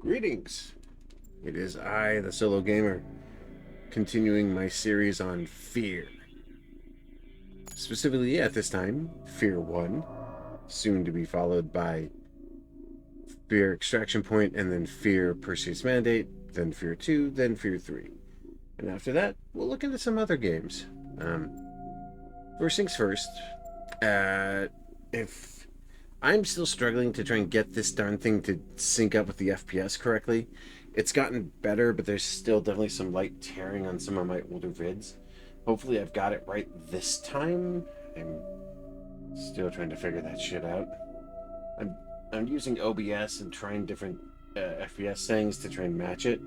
Greetings. It is I, the Solo Gamer, continuing my series on Fear. Specifically, at this time, Fear 1, soon to be followed by Fear Extraction Point, and then Fear Perseus Mandate, then Fear 2, then Fear 3. And after that, we'll look into some other games. First things first, if I'm still struggling to try and get this darn thing to sync up with the FPS correctly. It's gotten better, but there's still definitely some light tearing on some of my older vids. Hopefully I've got it right this time. I'm still trying to figure that shit out. I'm using OBS and trying different FPS settings to try and match it.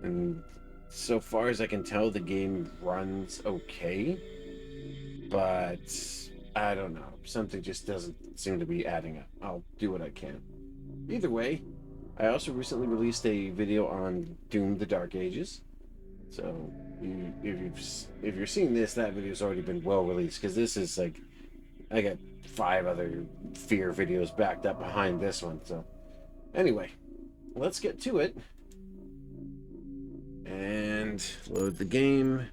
And so far as I can tell, the game runs okay. But I don't know. Something just doesn't seem to be adding up. I'll do what I can. Either way, I also recently released a video on Doom: The Dark Ages. So if you're seeing this, that video's already been well released, because this is like, I got 5 other Fear videos backed up behind this one. So anyway, let's get to it and load the game.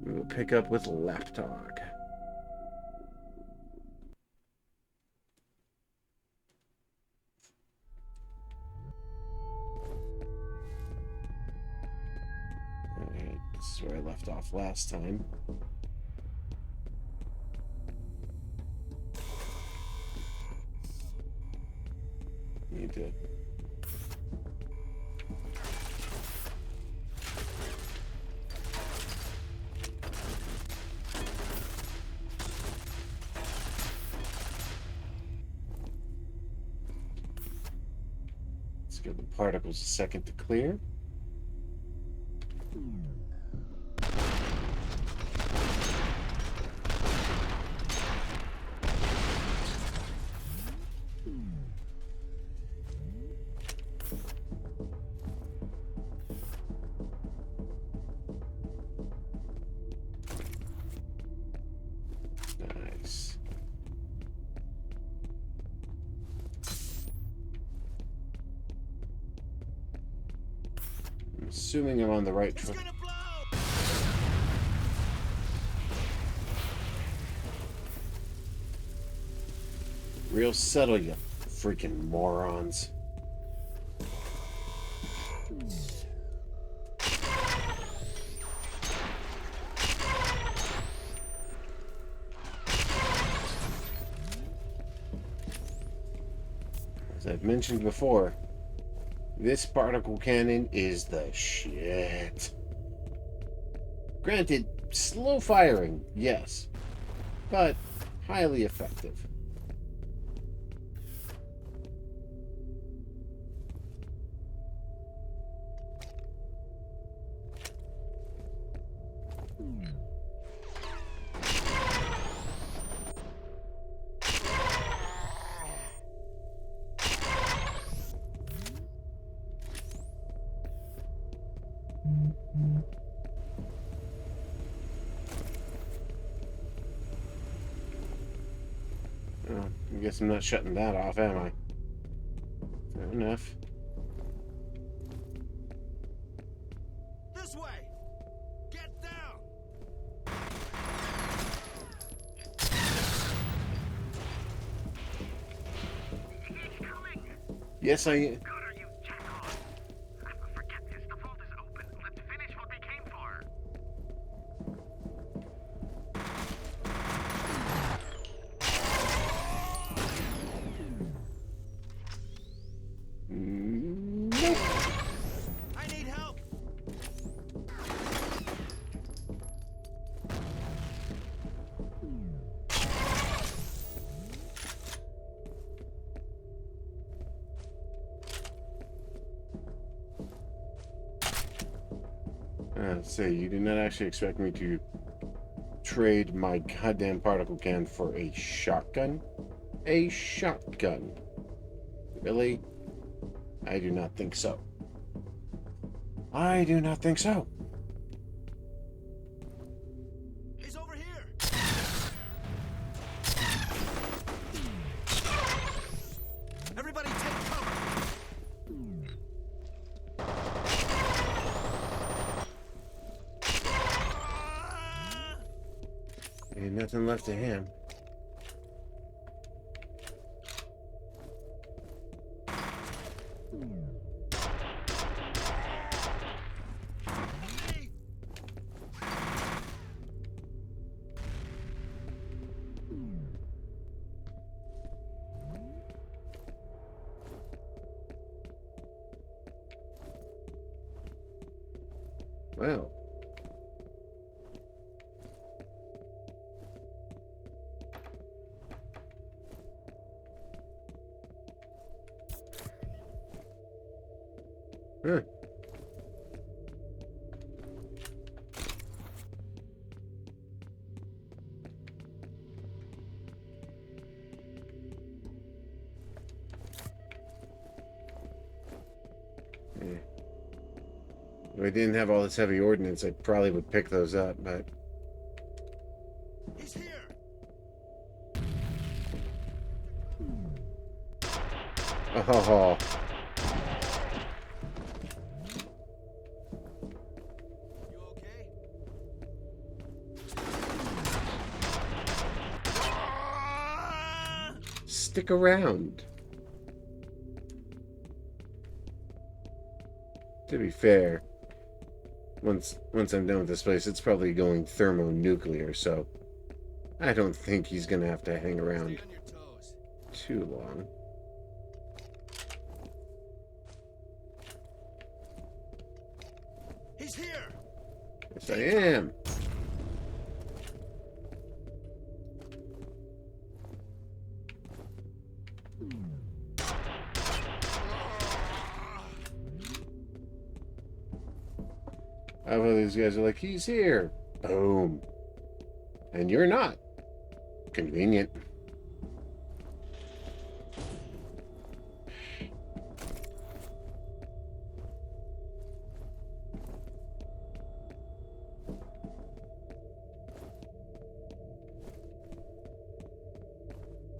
We'll pick up with Lapdog. Alright, this is where I left off last time. Need to give the particles a second to clear. Nice. I'm assuming I'm on the right track. Real subtle, you freaking morons. As I've mentioned before, this particle cannon is the shit. Granted, slow firing, yes, but highly effective. Oh, I guess I'm not shutting that off, am I? Fair enough. This way! Get down! Yes, I... Nope. I need help! Say, you did not actually expect me to trade my goddamn particle can for a shotgun? A shotgun? Really? I do not think so. I do not think so. He's over here! Everybody Ain't nothing left of him. Well. Huh. Yeah. If I didn't have all this heavy ordnance, I probably would pick those up, but... He's here. Oh, You okay? stick around. To be fair, once I'm done with this place, it's probably going thermonuclear, so I don't think he's gonna have to hang around Stay on your toes. too long. He's here. Yes, I am. I love these guys are like, he's here. Boom. And you're not. Convenient.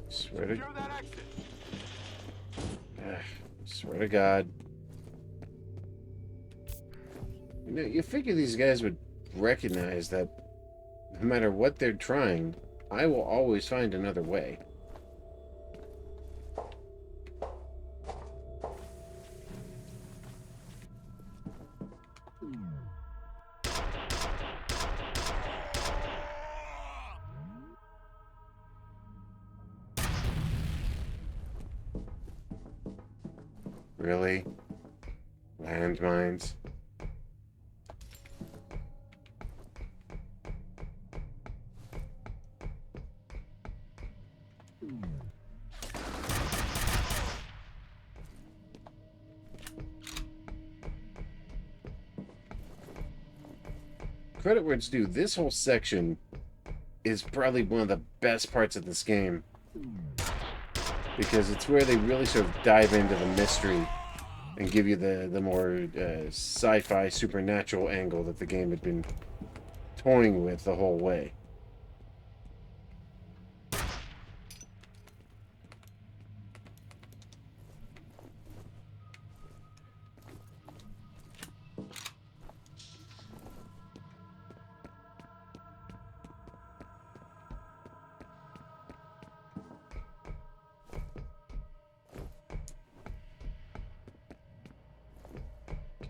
Swear to, Secure that exit. swear to God. You know, you figure these guys would recognize that no matter what they're trying, I will always find another way. Really? Landmines? Credit where it's due, this whole section is probably one of the best parts of this game. Because it's where they really sort of dive into the mystery and give you the more sci-fi supernatural angle that the game had been toying with the whole way.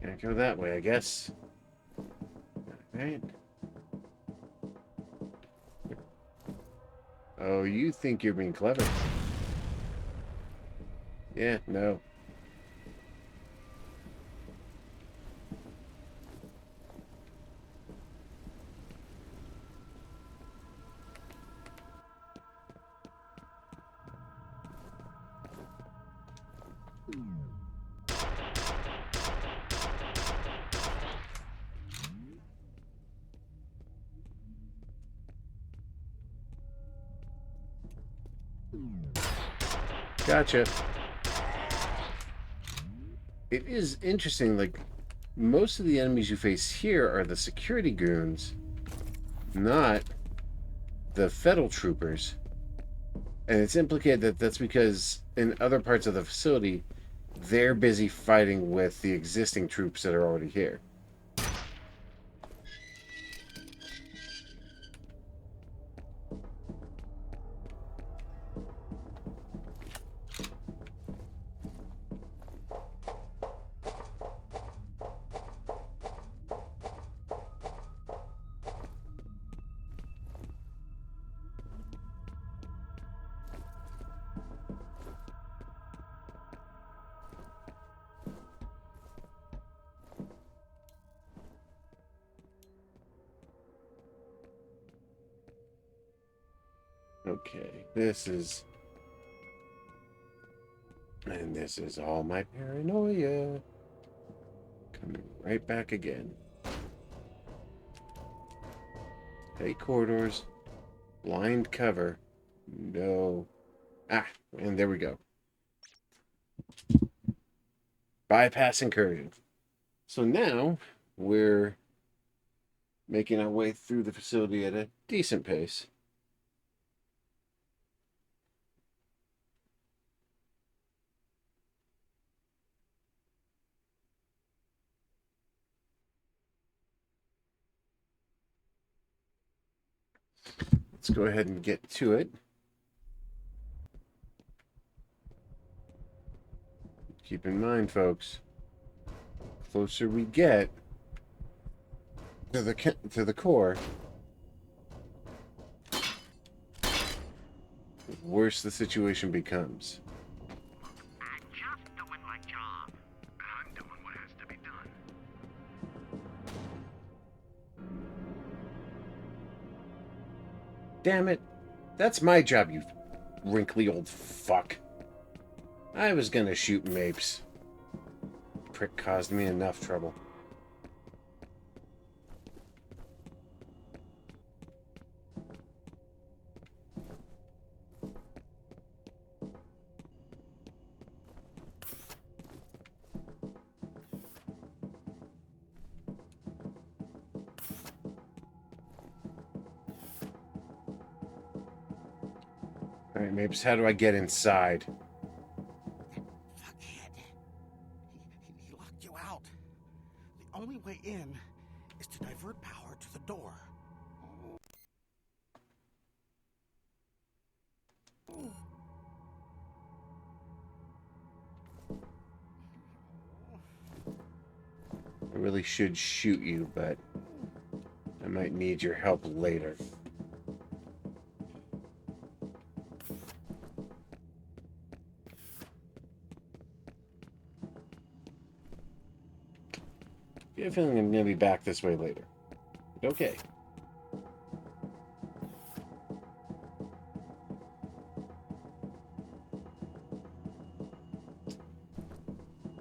Can't go that way, I guess. Right. Oh, you think you're being clever. Yeah, no. Gotcha. It is interesting, like, most of the enemies you face here are the security goons, not the federal troopers. And it's implicated that that's because in other parts of the facility, they're busy fighting with the existing troops that are already here. Okay, this is... And this is all my paranoia. Coming right back again. Hey, corridors. Blind cover. No. Ah, and there we go. Bypass incursion. So now we're making our way through the facility at a decent pace. Let's go ahead and get to it. Keep in mind, folks, closer we get to the core, the worse the situation becomes. I'm just doing my job. I'm doing what has to be done. Damn it. That's my job, you wrinkly old fuck. I was gonna shoot Mapes. Prick caused me enough trouble. Alright, Mapes, how do I get inside? Fuckhead. He locked you out. The only way in is to divert power to the door. I really should shoot you, but I might need your help later. I have a feeling I'm going to be back this way later. But okay.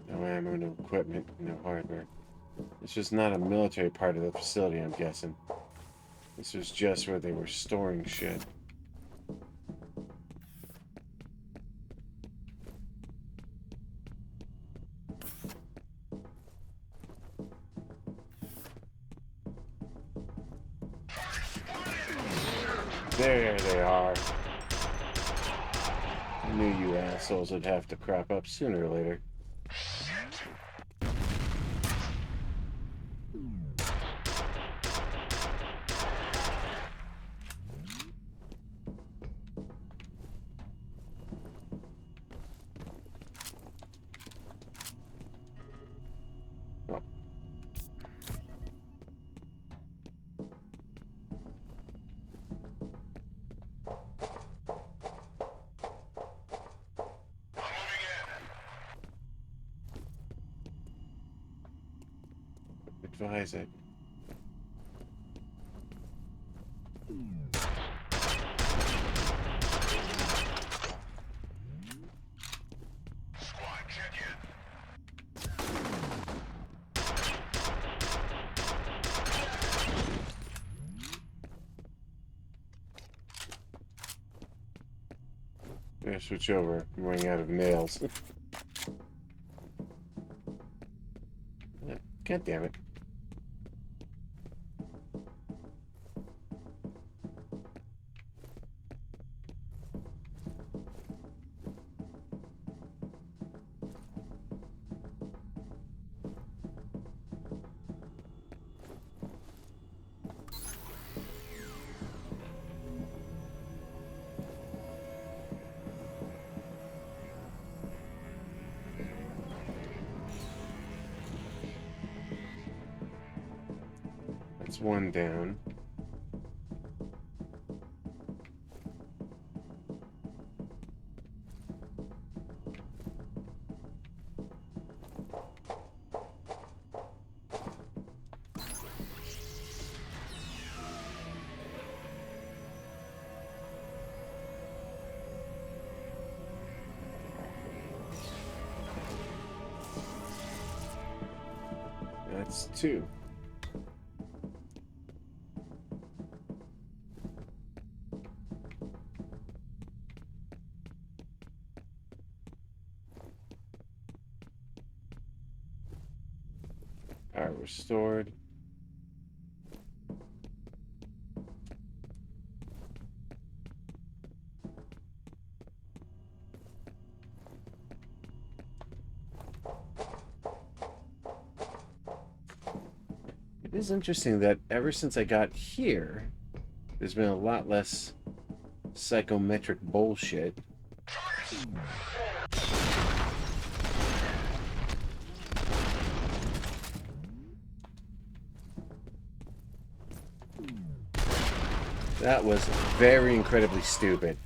No ammo, no equipment, no hardware. It's just not a military part of the facility, I'm guessing. This was just where they were storing shit. There they are. I knew you assholes would have to crop up sooner or later. Oh. Advise it. Yeah, switch over. I'm running out of nails. God damn it. That's one down. That's two. Power restored. It is interesting that ever since I got here, there's been a lot less psychometric bullshit. That was very incredibly stupid.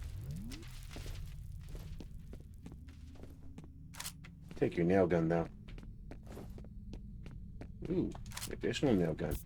Take your nail gun, though. Ooh, additional nail gun.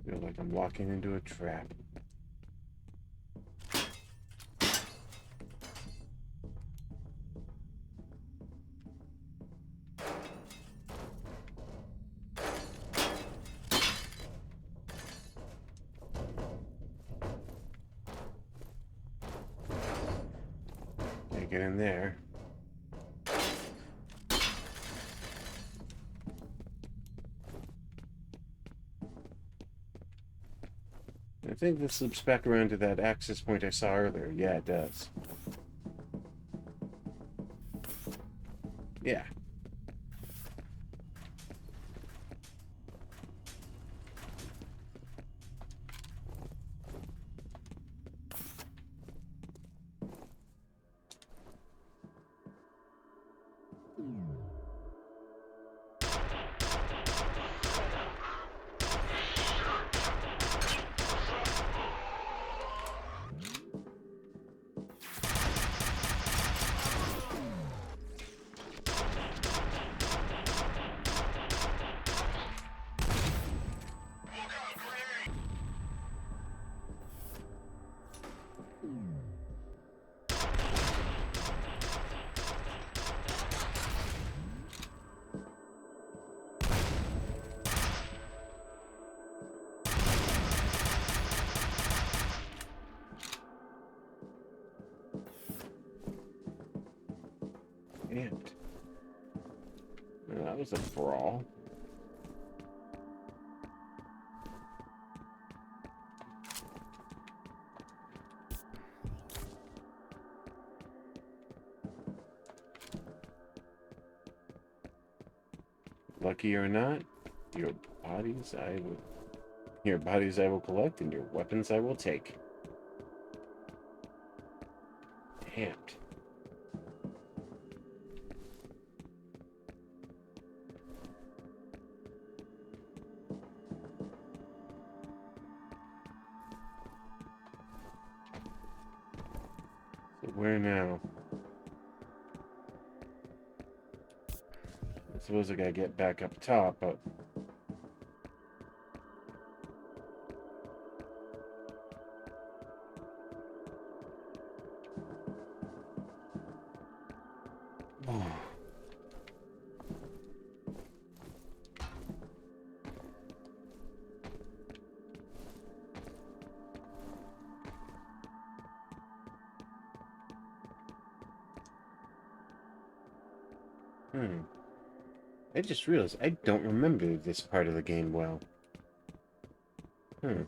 Feel like I'm walking into a trap. Can't get in there. I think this loops back around to that access point I saw earlier. Yeah, it does. Yeah. Amped. Well, that was a brawl. Lucky or not, your bodies I will collect, and your weapons I will take. Damned. So where now? I suppose I gotta get back up top, but I just realized I don't remember this part of the game well. I'm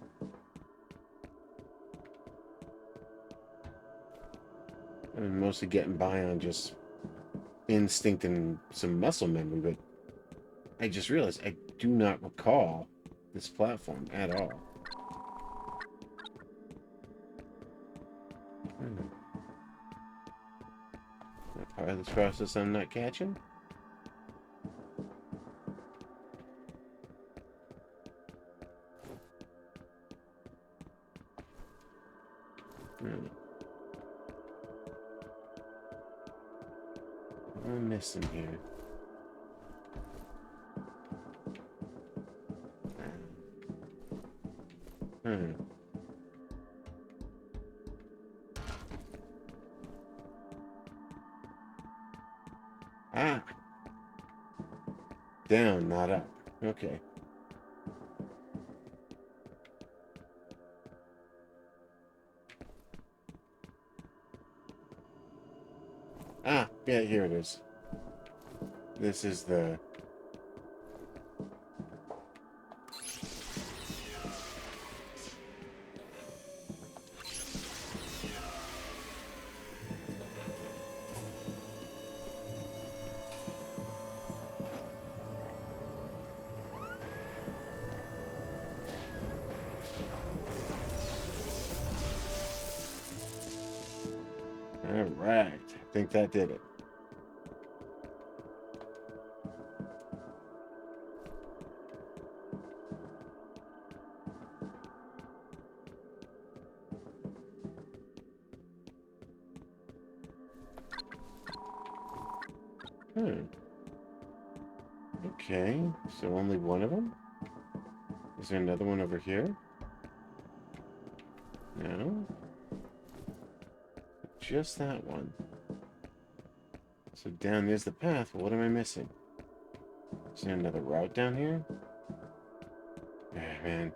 mostly getting by on just instinct and some muscle memory, but I just realized I do not recall this platform at all. That part of this process I'm not catching? Hmm. What am I missing here? Hmm. Ah! Down, not up. Okay. Ah, yeah, here it is. This is the... Alright. I think that did it. Hmm. Okay, so only one of them? Is there another one over here? No. Just that one. So down there's the path. What am I missing? Is there another route down here? Ah, man.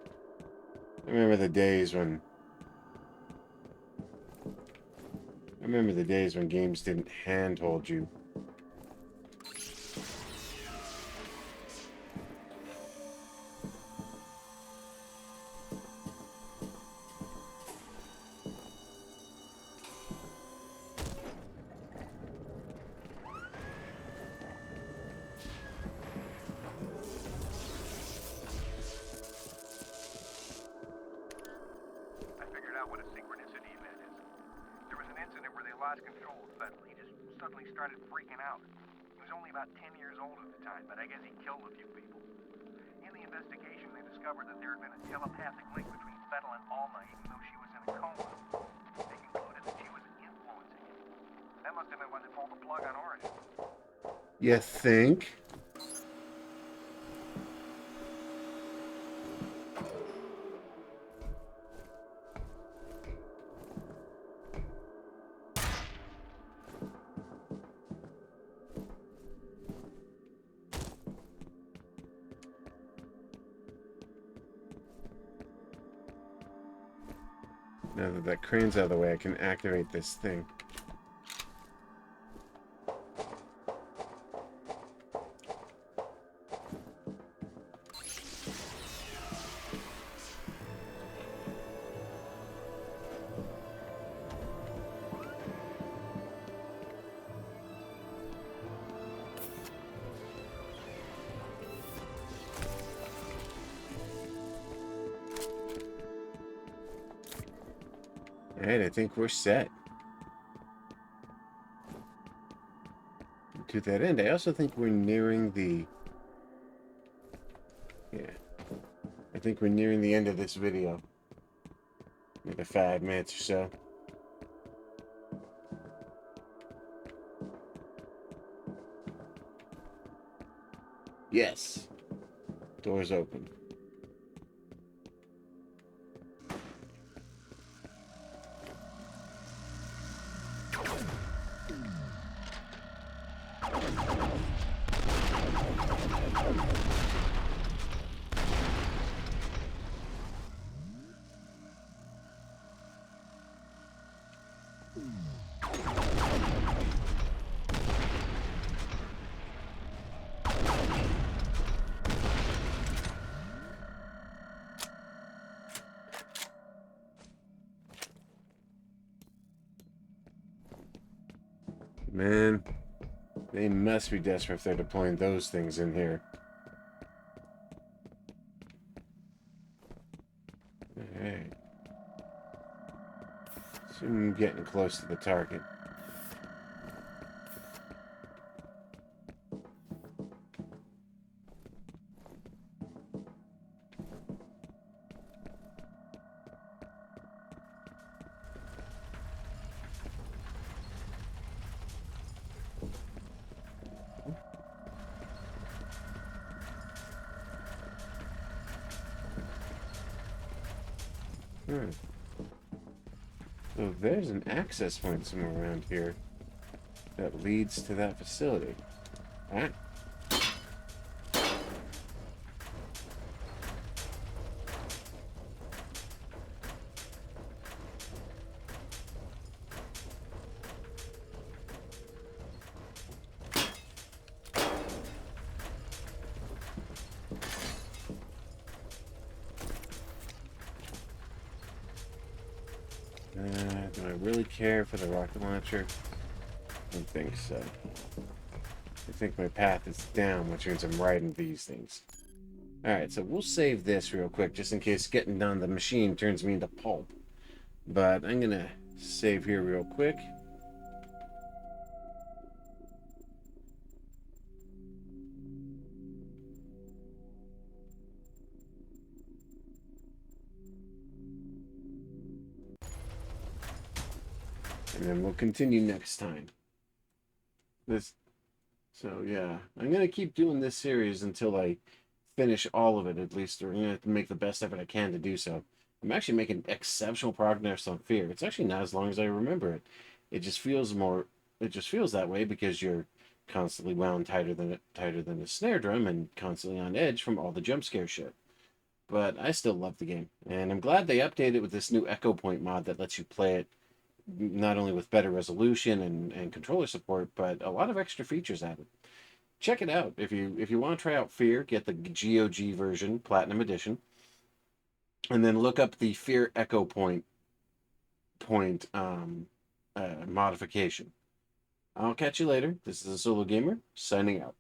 I remember the days when... games didn't handhold you. I figured out what a synchronicity event is. There was an incident where they lost control of Fettel. He just suddenly started freaking out. He was only about 10 years old at the time, but I guess he killed a few people. In the investigation, they discovered that there had been a telepathic link between Fettel and Alma, even though she was in a coma. They concluded that she was influencing him. That must have been when they pulled the plug on Origin. You think? Now that that crane's out of the way, I can activate this thing. Alright, I think we're set. To that end, I also think we're nearing the... Yeah. I think we're nearing the end of this video. Maybe 5 minutes or so. Yes. Doors open. Man, they must be desperate if they're deploying those things in here. Alright. Soon getting close to the target. Hmm. So there's an access point somewhere around here that leads to that facility. Alright. Do I really care for the rocket launcher? I don't think so. I think my path is down, which means I'm riding these things. Alright, so we'll save this real quick, just in case getting down the machine turns me into pulp. But I'm gonna save here real quick. And then we'll continue next time. So yeah, I'm gonna keep doing this series until I finish all of it at least, or I'm gonna make the best effort I can to do so. I'm actually making exceptional progress on Fear. It's actually not as long as I remember it. It just feels more. It just feels that way because you're constantly wound tighter than a snare drum and constantly on edge from all the jump scare shit. But I still love the game, and I'm glad they updated it with this new Echo Point mod that lets you play it not only with better resolution and controller support, but a lot of extra features added. Check it out if you want to try out Fear. Get the GOG version, Platinum Edition, and then look up the Fear Echo Point modification. I'll catch you later. This is a Solo Gamer signing out.